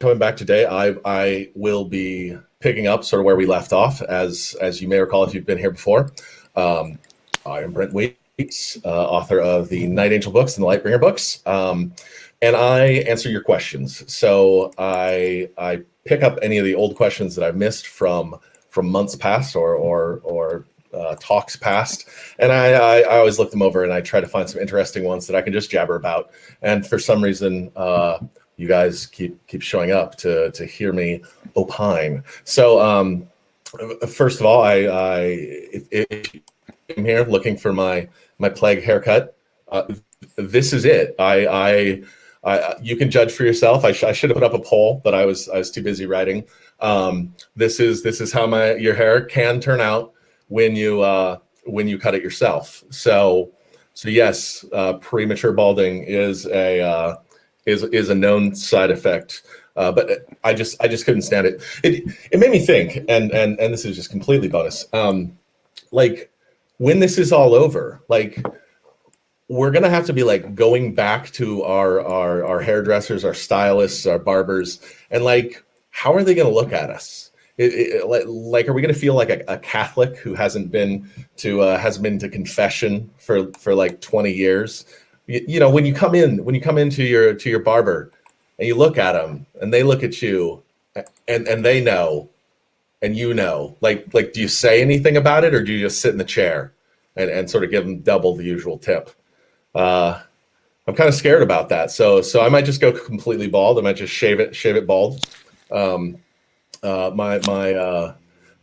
coming back today. I will be picking up sort of where we left off, as you may recall if you've been here before. I am Brent Weeks, author of the Night Angel books and the Lightbringer books, and I answer your questions. So I pick up any of the old questions that I've missed from months past or talks past, and I always look them over and I try to find some interesting ones that I can just jabber about. And for some reason, you guys keep showing up to hear me opine. So first of all, if I'm here looking for my plague haircut, this is it. You can judge for yourself. I should have put up a poll, but I was too busy writing. This is how your hair can turn out when you cut it yourself. So yes, premature balding is a known side effect. But I just couldn't stand it. It made me think, and this is just completely bonus. Like, when this is all over, like, we're gonna have to be like going back to our hairdressers, our stylists, our barbers, and like, how are they gonna look at us? Like, are we gonna feel like a Catholic who hasn't been to confession for like 20 years? You know, when you come into your barber and you look at them and they look at you and they know and you know, like do you say anything about it, or do you just sit in the chair and sort of give them double the usual tip? I'm kind of scared about that. So I might just go completely bald. I might just shave it bald. My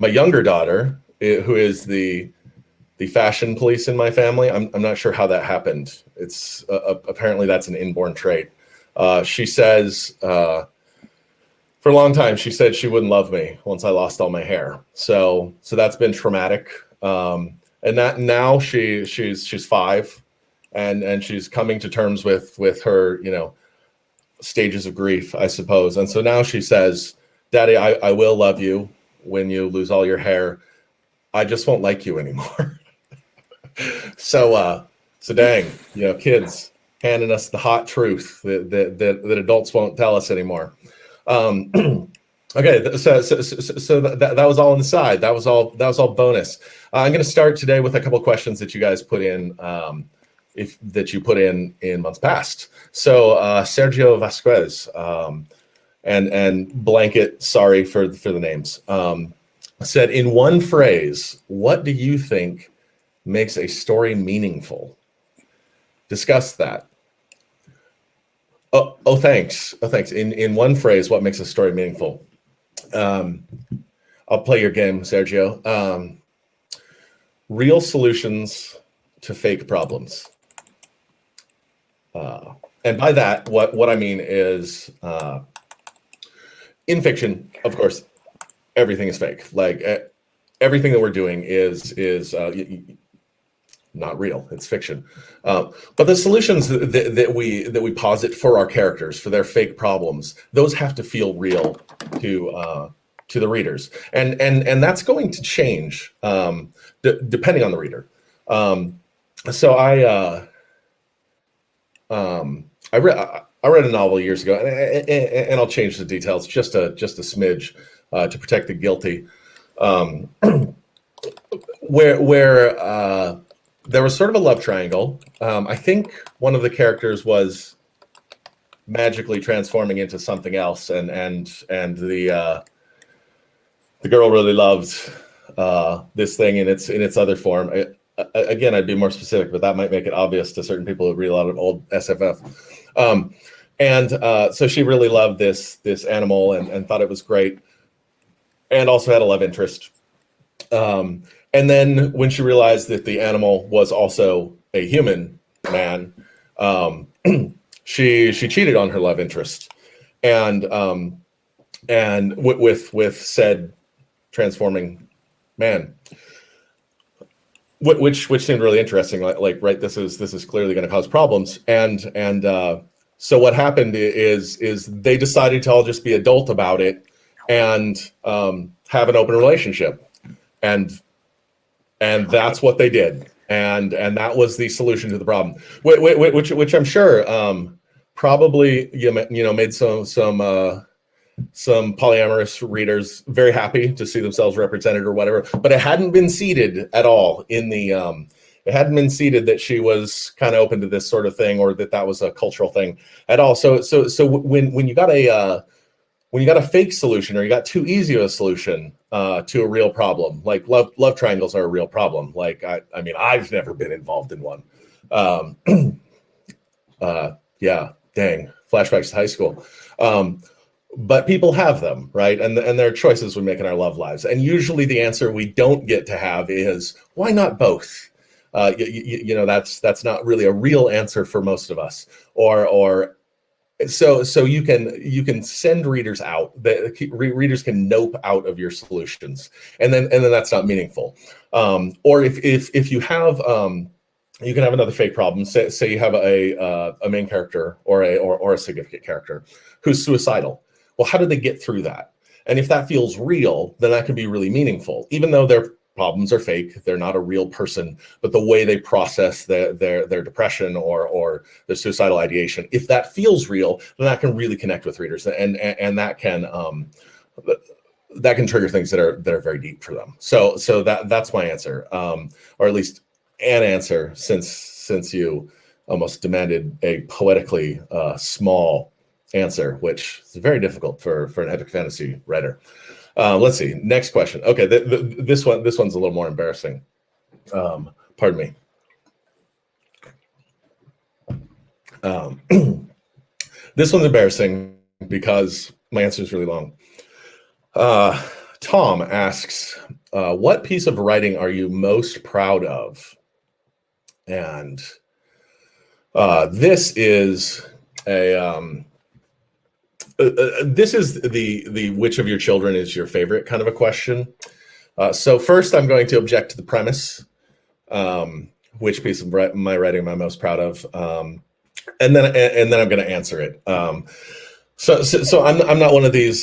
younger daughter, who is the fashion police in my family, I'm not sure how that happened. It's apparently that's an inborn trait. She says, for a long time, she said she wouldn't love me once I lost all my hair. So that's been traumatic. And that now she's 5, and she's coming to terms with her, you know, stages of grief, I suppose. And so now she says, Daddy, I will love you when you lose all your hair. I just won't like you anymore. So dang, you know, kids handing us the hot truth that adults won't tell us anymore. Okay, so that was all on the side. That was all bonus. I'm going to start today with a couple of questions that you guys put in, that you put in months past. So Sergio Vasquez, and blanket, sorry for the names, said, in one phrase, what do you think makes a story meaningful? Discuss that. Oh, thanks. In one phrase, what makes a story meaningful? I'll play your game, Sergio. Real solutions to fake problems. And by that, what I mean is, in fiction, of course, everything is fake. Like, everything that we're doing is not real. It's fiction. But the solutions that we posit for our characters, for their fake problems, those have to feel real to the readers, and that's going to change depending on the reader. So I read a novel years ago, and I'll change the details just a smidge to protect the guilty, where there was sort of a love triangle. I think one of the characters was magically transforming into something else, and the girl really loved this thing in its other form. Again, I'd be more specific, but that might make it obvious to certain people who read a lot of old SFF. So she really loved this animal and thought it was great, and also had a love interest. And then when she realized that the animal was also a human man, she cheated on her love interest, and with said transforming man, which seemed really interesting. Like right, this is clearly going to cause problems, and so what happened is they decided to all just be adult about it and have an open relationship, and that's what they did, and that was the solution to the problem, which I'm sure probably made some some polyamorous readers very happy to see themselves represented or whatever, but it hadn't been seeded at all in the it hadn't been seeded that she was kind of open to this sort of thing, or that was a cultural thing at all. So when you got a fake solution, or you got too easy of a solution to a real problem, like love triangles are a real problem. Like I mean, I've never been involved in one. Yeah, dang, flashbacks to high school. But people have them, right? And there are choices we make in our love lives. And usually the answer we don't get to have is, why not both? You know, that's not really a real answer for most of us. So you can send readers out. Readers can nope out of your solutions, and then that's not meaningful. Or if you have you can have another fake problem. Say you have a main character or a significant character who's suicidal. Well, how did they get through that? And if that feels real, then that can be really meaningful, even though their problems are fake. They're not a real person, but the way they process their depression or their suicidal ideation, if that feels real, then that can really connect with readers, and that can trigger things that are very deep for them. So that's my answer, or at least an answer, since you almost demanded a poetically small answer, which is very difficult for an epic fantasy writer. Let's see. Next question. Okay, this one's a little more embarrassing. Pardon me. This one's embarrassing because my answer is really long. Tom asks, what piece of writing are you most proud of? And this is the which of your children is your favorite kind of a question. So first, I'm going to object to the premise. Which piece of my writing am I most proud of? And then I'm going to answer it. So I'm not one of these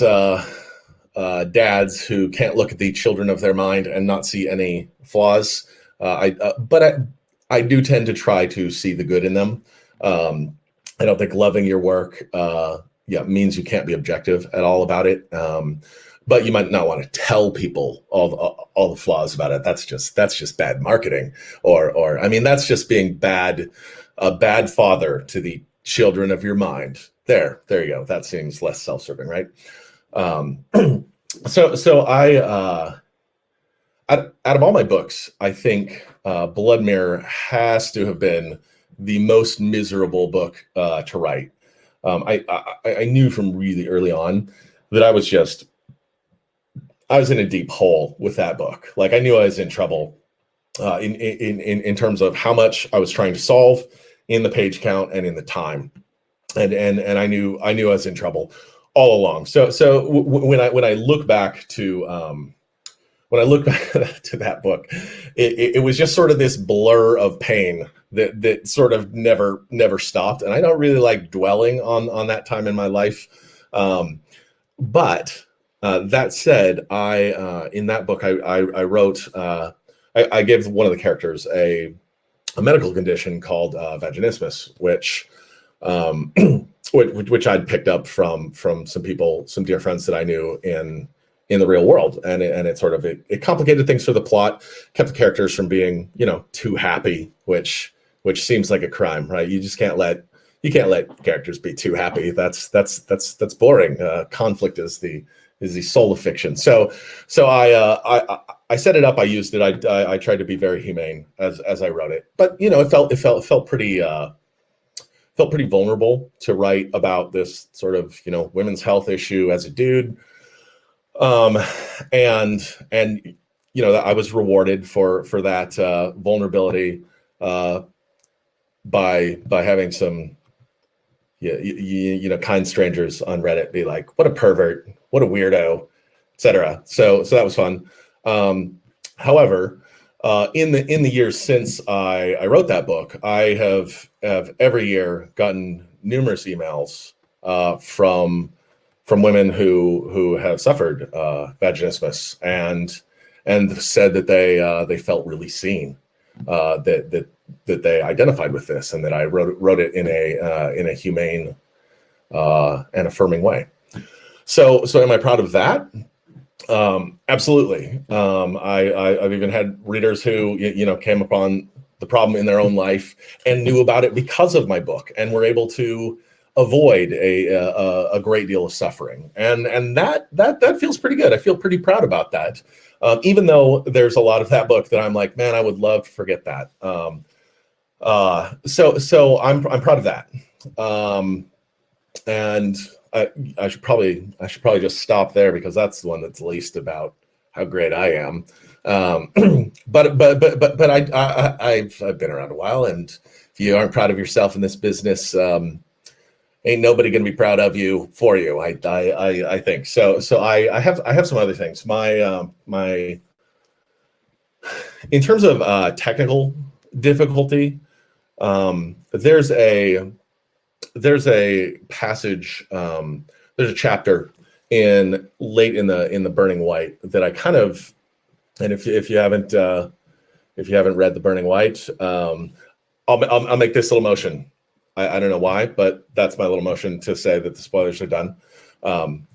dads who can't look at the children of their mind and not see any flaws. But I do tend to try to see the good in them. I don't think loving your work means you can't be objective at all about it. But you might not want to tell people all the flaws about it. That's just bad marketing, or I mean, that's just being a bad father to the children of your mind. There you go. That seems less self-serving, right? So I out of all my books, I think Blood Mirror has to have been the most miserable book to write. I knew from really early on that I was in a deep hole with that book. Like, I knew I was in trouble in terms of how much I was trying to solve in the page count and in the time, and I knew I was in trouble all along. So when I look back to that book, it was just sort of this blur of pain that sort of never stopped. And I don't really like dwelling on that time in my life. But that said, in that book, I wrote, I gave one of the characters a medical condition called vaginismus, which I'd picked up from some people, some dear friends that I knew in the real world, and it sort of it complicated things for the plot, kept the characters from being too happy, which seems like a crime, right? You can't let characters be too happy. That's boring. Conflict is the soul of fiction. So I set it up. I used it. I tried to be very humane as I wrote it, but it felt pretty vulnerable to write about this sort of women's health issue as a dude. And I was rewarded for that vulnerability by having some kind strangers on Reddit be like, what a pervert, what a weirdo, etc. So that was fun. However, in the years since I wrote that book, I have every year gotten numerous emails from women who have suffered vaginismus and said that they felt really seen, that they identified with this, and that I wrote it in a humane and affirming way. So am I proud of that? Absolutely. I've even had readers who came upon the problem in their own life and knew about it because of my book, and were able to avoid a great deal of suffering, and that feels pretty good. I feel pretty proud about that, even though there's a lot of that book that I'm like, man, I would love to forget that. So I'm proud of that, and I should probably just stop there, because that's the one that's least about how great I am. But I've been around a while, and if you aren't proud of yourself in this business, ain't nobody going to be proud of you for you. I think so. So I have some other things. My in terms of technical difficulty, there's a passage, there's a chapter late in the Burning White that I kind of, and if you haven't read the Burning White, I'll make this little motion. I don't know why, but that's my little motion to say that the spoilers are done.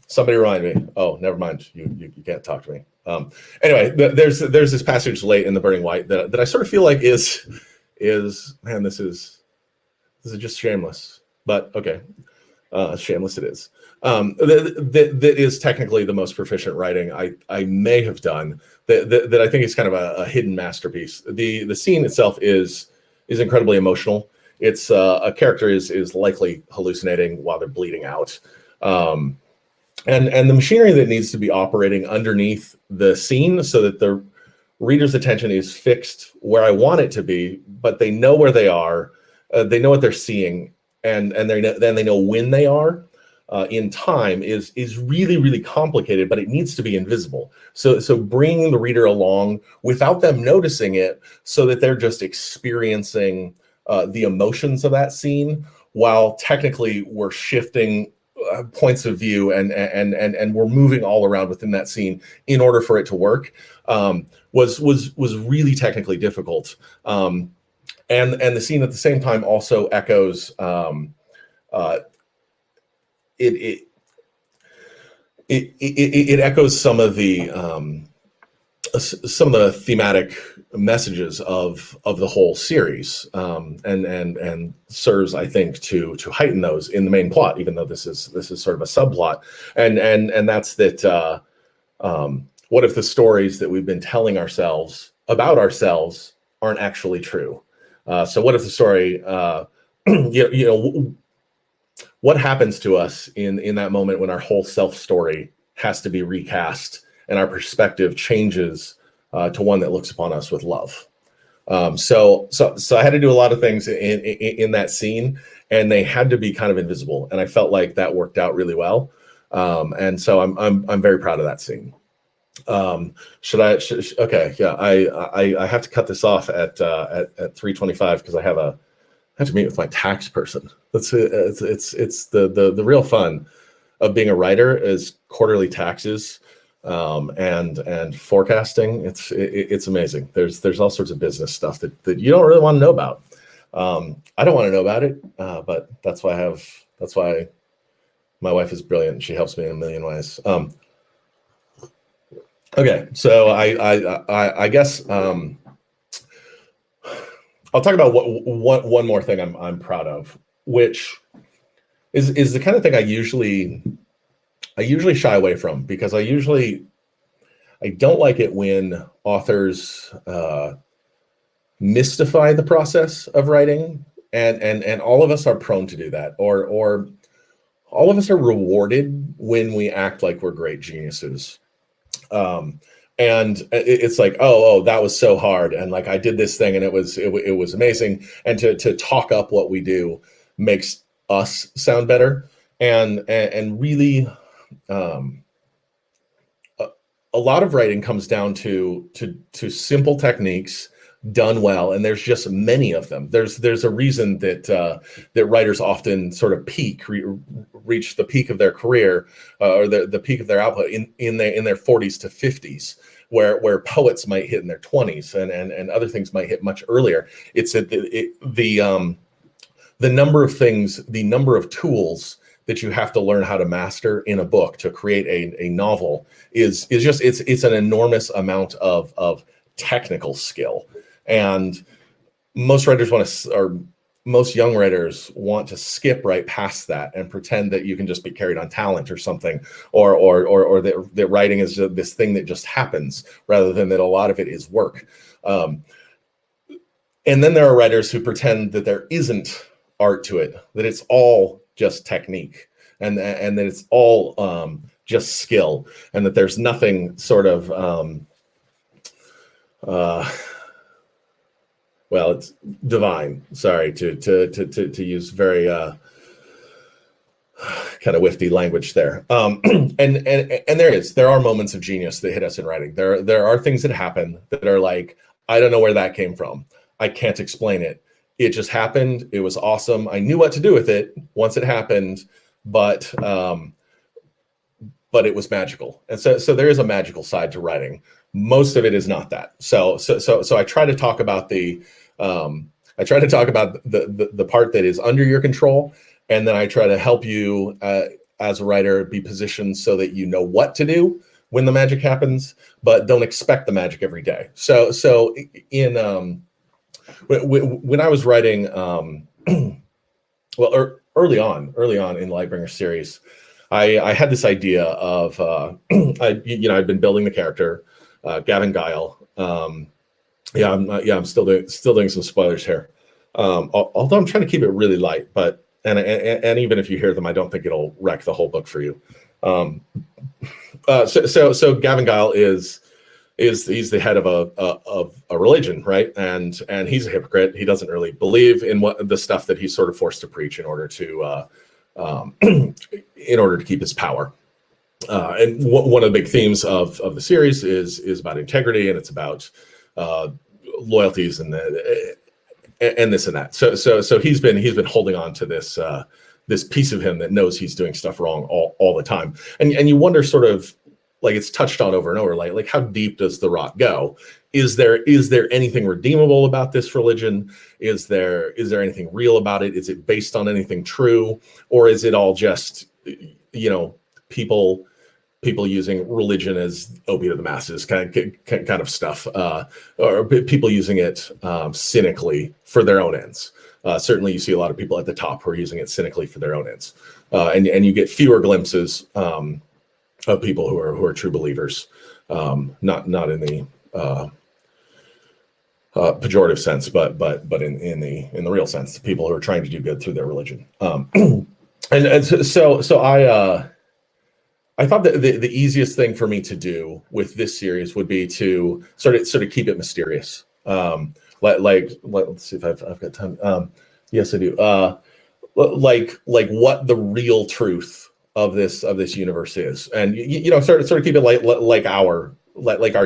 Somebody remind me. Oh, never mind. You can't talk to me. Anyway, there's this passage late in the Burning White that I sort of feel like is man, this is just shameless, but okay, shameless it is. That is technically the most proficient writing I may have done. That I think is kind of a hidden masterpiece. The scene itself is incredibly emotional. It's a character is likely hallucinating while they're bleeding out, and the machinery that needs to be operating underneath the scene so that the reader's attention is fixed where I want it to be, but they know where they are, they know what they're seeing, and then they know when they are in time is really, really complicated, but it needs to be invisible. So bringing the reader along without them noticing it, so that they're just experiencing the emotions of that scene, while technically we're shifting points of view and we're moving all around within that scene in order for it to work, was really technically difficult. And the scene at the same time also echoes it echoes some of the thematic messages of the whole series, and serves, I think, to heighten those in the main plot, even though this is sort of a subplot, and that's that. What if the stories that we've been telling ourselves about ourselves aren't actually true? So what if the story, what happens to us in that moment when our whole self story has to be recast and our perspective changes to one that looks upon us with love? So I had to do a lot of things in that scene, and they had to be kind of invisible, and I felt like that worked out really well. And so I'm very proud of that scene. Okay, yeah, I have to cut this off at 3:25 because I have to meet with my tax person. It's the real fun of being a writer is quarterly taxes, and forecasting. It's amazing. There's all sorts of business stuff that you don't really want to know about. I don't want to know about it, but that's why my wife is brilliant. She helps me in a million ways. Okay, so I guess I'll talk about one more thing I'm proud of, which is the kind of thing I usually shy away from, because I don't like it when authors mystify the process of writing, and all of us are prone to do that, or all of us are rewarded when we act like we're great geniuses. And it's like, oh, that was so hard, and like I did this thing and it was amazing, and to talk up what we do makes us sound better, and really a lot of writing comes down to simple techniques done well, and there's just many of them. There's a reason that writers often sort of reach the peak of their career, or the peak of their output in their 40s to 50s, where poets might hit in their 20s, and other things might hit much earlier. It's the number of things, the number of tools that you have to learn how to master in a book to create a novel is just it's an enormous amount of technical skill. And most writers want to, or most young writers want to skip right past that and pretend that you can just be carried on talent or something, or that writing is this thing that just happens rather than that a lot of it is work. And then there are writers who pretend that there isn't art to it, that it's all just technique, and that it's all just skill, and that there's nothing sort of well, it's divine. Sorry to use very kind of wifty language there. And there are moments of genius that hit us in writing. There are things that happen that are like, I don't know where that came from. I can't explain it. It just happened. It was awesome. I knew what to do with it once it happened, but it was magical. And so there is a magical side to writing. Most of it is not that. So I try to talk about the part that is under your control, and then I try to help you as a writer be positioned so that you know what to do when the magic happens, but don't expect the magic every day. So in when I was writing, well, early on in the Lightbringer series, I had this idea of I'd been building the character, Gavin Guile. I'm still doing some spoilers here. Although I'm trying to keep it really light, but and even if you hear them, I don't think it'll wreck the whole book for you. So Gavin Guile he's the head of a religion, right? And he's a hypocrite. He doesn't really believe in what the stuff that he's sort of forced to preach in order to keep his power. And one of the big themes of the series is about integrity, and it's about loyalties and this and that. So he's been holding on to this piece of him that knows he's doing stuff wrong all the time. And you wonder, sort of, like, it's touched on over and over, like how deep does the rot go? Is there anything redeemable about this religion? Is there anything real about it? Is it based on anything true, or is it all just people using religion as opiate of the masses kind of stuff, or people using it cynically for their own ends? Certainly, you see a lot of people at the top who are using it cynically for their own ends, and you get fewer glimpses of people who are true believers, not in the pejorative sense, but in the real sense, the people who are trying to do good through their religion. And so I thought that the easiest thing for me to do with this series would be to sort of keep it mysterious. Let's see if I've got time. Yes, I do. Like what the real truth of this universe is, and sort of keep it like our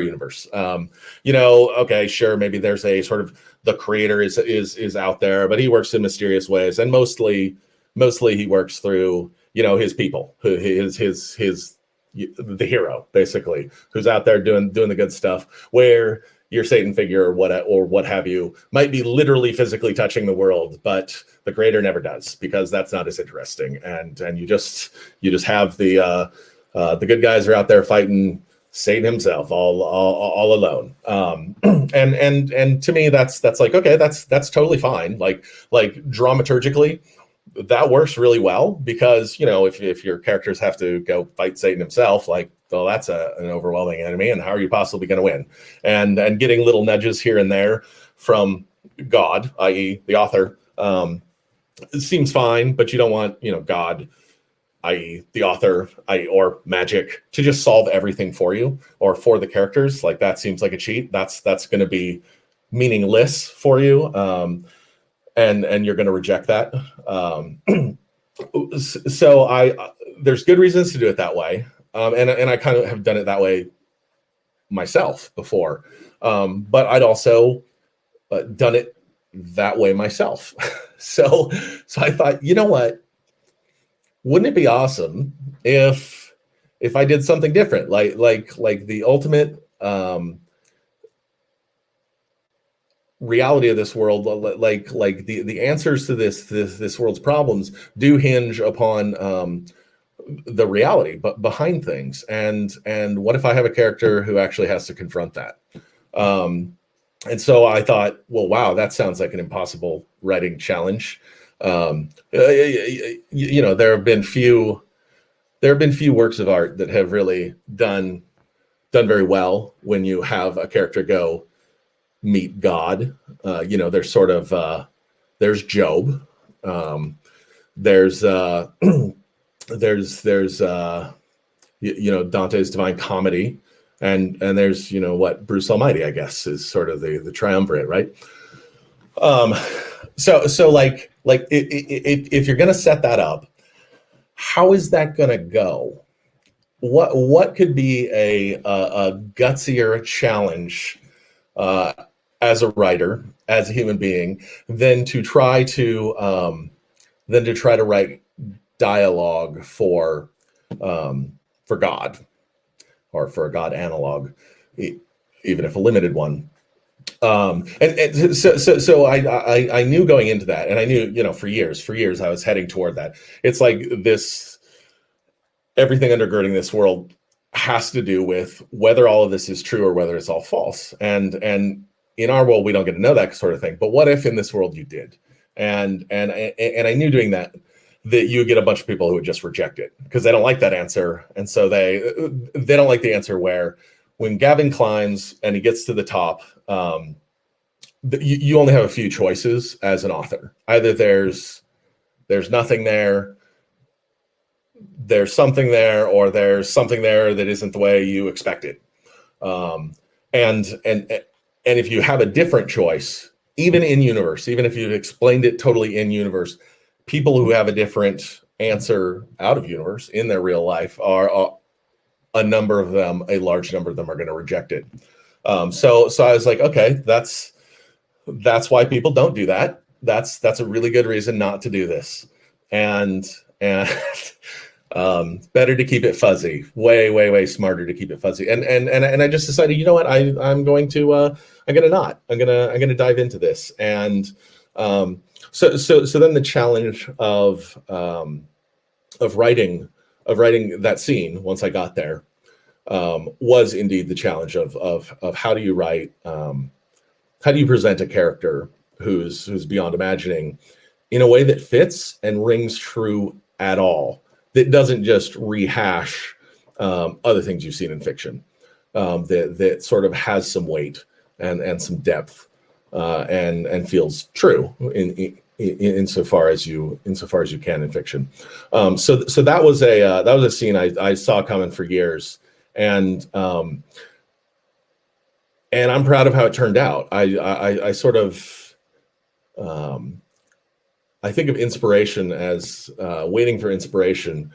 universe. Okay, sure, maybe there's a sort of, the creator is out there, but he works in mysterious ways, and mostly he works through his people, who the hero, basically, who's out there doing the good stuff, where your Satan figure or what have you might be literally physically touching the world, but the creator never does, because that's not as interesting. And you just have the good guys are out there fighting Satan himself all alone. And to me, that's like, okay, that's totally fine. Like dramaturgically, that works really well, because if your characters have to go fight Satan himself, like, well, that's an overwhelming enemy, and how are you possibly going to win? And getting little nudges here and there from God, i.e. the author, it seems fine, but you don't want God, i.e. the author, or magic, to just solve everything for you or for the characters. Like, that seems like a cheat. That's going to be meaningless for you. And you're going to reject that. So there's good reasons to do it that way. And I kind of have done it that way myself before. But I'd also done it that way myself. So I thought, you know what? Wouldn't it be awesome if I did something different, like the ultimate reality of this world, like the answers to this world's problems do hinge upon the reality but behind things. And what if I have a character who actually has to confront that? And so I thought, well, wow, that sounds like an impossible writing challenge. There have been few works of art that have really done very well when you have a character go meet God. There's sort of there's Job. There's Dante's Divine Comedy, and there's Bruce Almighty, I guess, is sort of the triumvirate, right? So like if you're gonna set that up, how is that gonna go? What could be a gutsier challenge as a writer, as a human being, than to try to write dialogue for God, or for a God analog, even if a limited one. And so I knew going into that, and I knew, for years I was heading toward that. It's like this, everything undergirding this world has to do with whether all of this is true or whether it's all false. And in our world, we don't get to know that sort of thing. But what if in this world you did? And I knew doing that you would get a bunch of people who would just reject it because they don't like that answer. And so they don't like the answer where when Gavin climbs and he gets to the top, you only have a few choices as an author. Either there's nothing there, there's something there, or there's something there that isn't the way you expected. And if you have a different choice, even in universe, even if you've explained it totally in universe, people who have a different answer out of universe in their real life are a large number of them are going to reject it. So I was like, okay, that's why people don't do that. That's a really good reason not to do this. And better to keep it fuzzy, way smarter to keep it fuzzy. And I just decided, you know what, I'm going to dive into this. And so then the challenge of writing that scene, once I got there, was indeed the challenge of how do you write, how do you present a character who's beyond imagining in a way that fits and rings true at all, that doesn't just rehash other things you've seen in fiction, that sort of has some weight and some depth, and feels true insofar as you can in fiction. So that was a scene I saw coming for years, and I'm proud of how it turned out. I sort of I think of inspiration as waiting for inspiration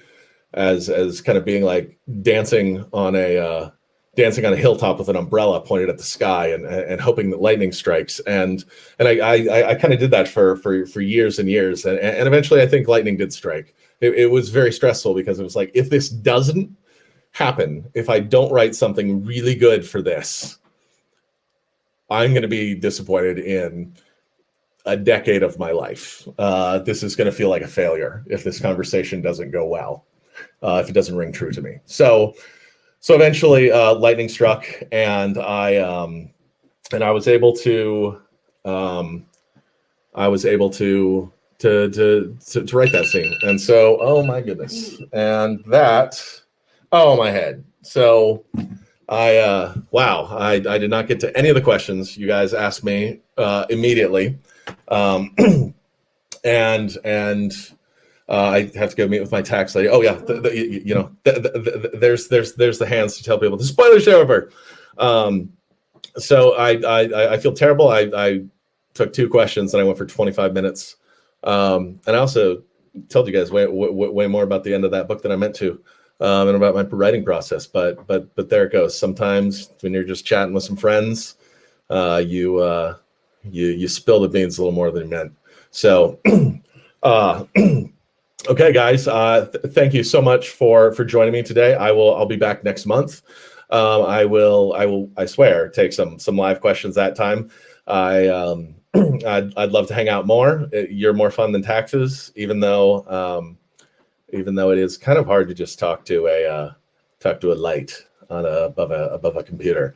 as kind of being like dancing on a hilltop with an umbrella pointed at the sky and hoping that lightning strikes. And I kind of did that for years and years. And eventually I think lightning did strike. It was very stressful because it was like, if this doesn't happen, if I don't write something really good for this, I'm going to be disappointed in a decade of my life. This is going to feel like a failure if this conversation doesn't go well, if it doesn't ring true to me. So eventually, lightning struck, and I was able to write that scene. And so, oh my goodness, and that, oh my head. So I did not get to any of the questions you guys asked me immediately, and I have to go meet with my tax lady. Oh yeah, there's the hands to tell people the spoilers are over. So I feel terrible. I took 2 questions and I went for 25 minutes. And I also told you guys way more about the end of that book than I meant to, and about my writing process. But there it goes. Sometimes when you're just chatting with some friends, you spill the beans a little more than you meant. So. Okay, guys, thank you so much for joining me today. I'll be back next month. I swear, take some live questions that time. I'd love to hang out more. You're more fun than taxes, even though it is kind of hard to just talk to a light on above a computer.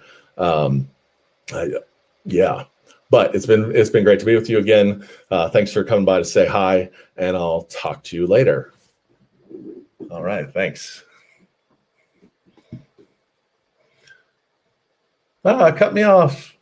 Yeah, but it's been great to be with you again. Thanks for coming by to say hi, and I'll talk to you later. All right, thanks. Cut me off.